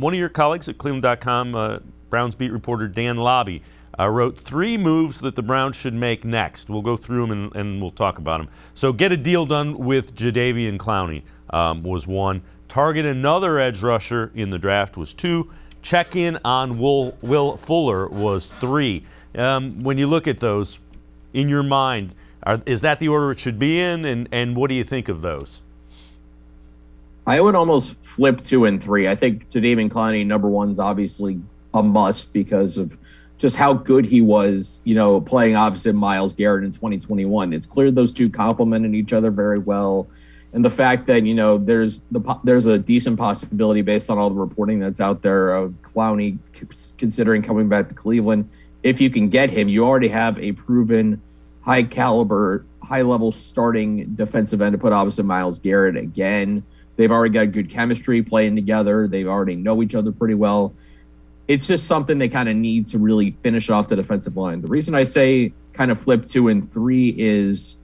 One of your colleagues at cleveland.com, Browns beat reporter Dan Labbe, wrote 3 moves that the Browns should make next. We'll go through them and we'll talk about them. So get a deal done with Jadeveon Clowney was 1. Target another edge rusher in the draft was 2. Check in on Will Fuller was 3. When you look at those, in your mind, is that the order it should be in? And what do you think of those? I would almost flip 2 and 3. I think Jadeveon Clowney, number 1, is obviously a must because of just how good he was, playing opposite Myles Garrett in 2021. It's clear those two complemented each other very well. And the fact that, there's a decent possibility based on all the reporting that's out there of Clowney considering coming back to Cleveland. If you can get him, you already have a proven high caliber, high level starting defensive end to put opposite Myles Garrett again. They've already got good chemistry playing together. They already know each other pretty well. It's just something they kind of need to really finish off the defensive line. The reason I say kind of flip 2 and 3 is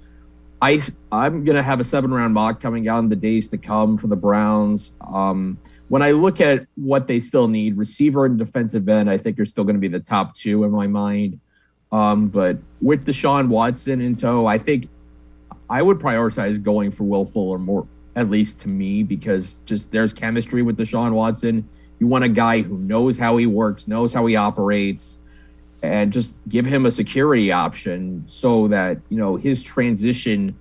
I'm going to have a 7-round mock coming out in the days to come for the Browns. When I look at what they still need, receiver and defensive end, I think are still going to be the top 2 in my mind. But with Deshaun Watson in tow, I think I would prioritize going for Will Fuller more, at least to me, because just there's chemistry with Deshaun Watson. You want a guy who knows how he works, knows how he operates, and just give him a security option so that, his transition,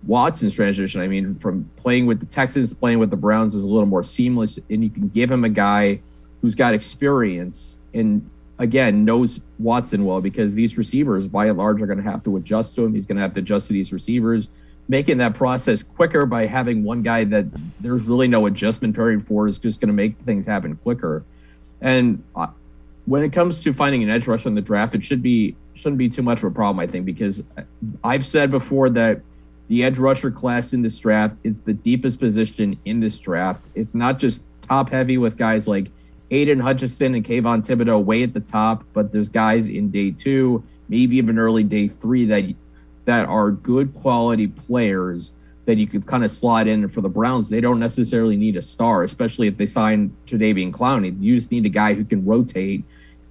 Watson's transition, from playing with the Texans, playing with the Browns is a little more seamless, and you can give him a guy who's got experience and, again, knows Watson well, because these receivers, by and large, are going to have to adjust to him. He's going to have to adjust to these receivers, making that process quicker by having one guy that there's really no adjustment period for is just going to make things happen quicker. And when it comes to finding an edge rusher in the draft, it shouldn't be too much of a problem, I think, because I've said before that the edge rusher class in this draft is the deepest position in this draft. It's not just top heavy with guys like Aiden Hutchinson and Kayvon Thibodeau way at the top, but there's guys in day 2, maybe even early day 3 that are good quality players that you could kind of slide in. For the Browns, they don't necessarily need a star, especially if they sign Jadeveon Clowney. You just need a guy who can rotate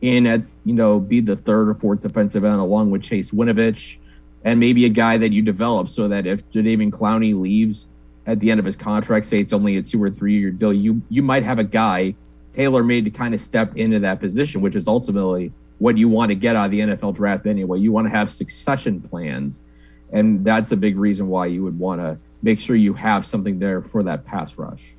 in at, be the 3rd or 4th defensive end along with Chase Winovich, and maybe a guy that you develop so that if Jadeveon Clowney leaves at the end of his contract, say it's only a 2 or 3 year deal, you might have a guy tailor-made to kind of step into that position, which is ultimately what you want to get out of the NFL draft anyway. You want to have succession plans, and that's a big reason why you would want to make sure you have something there for that pass rush.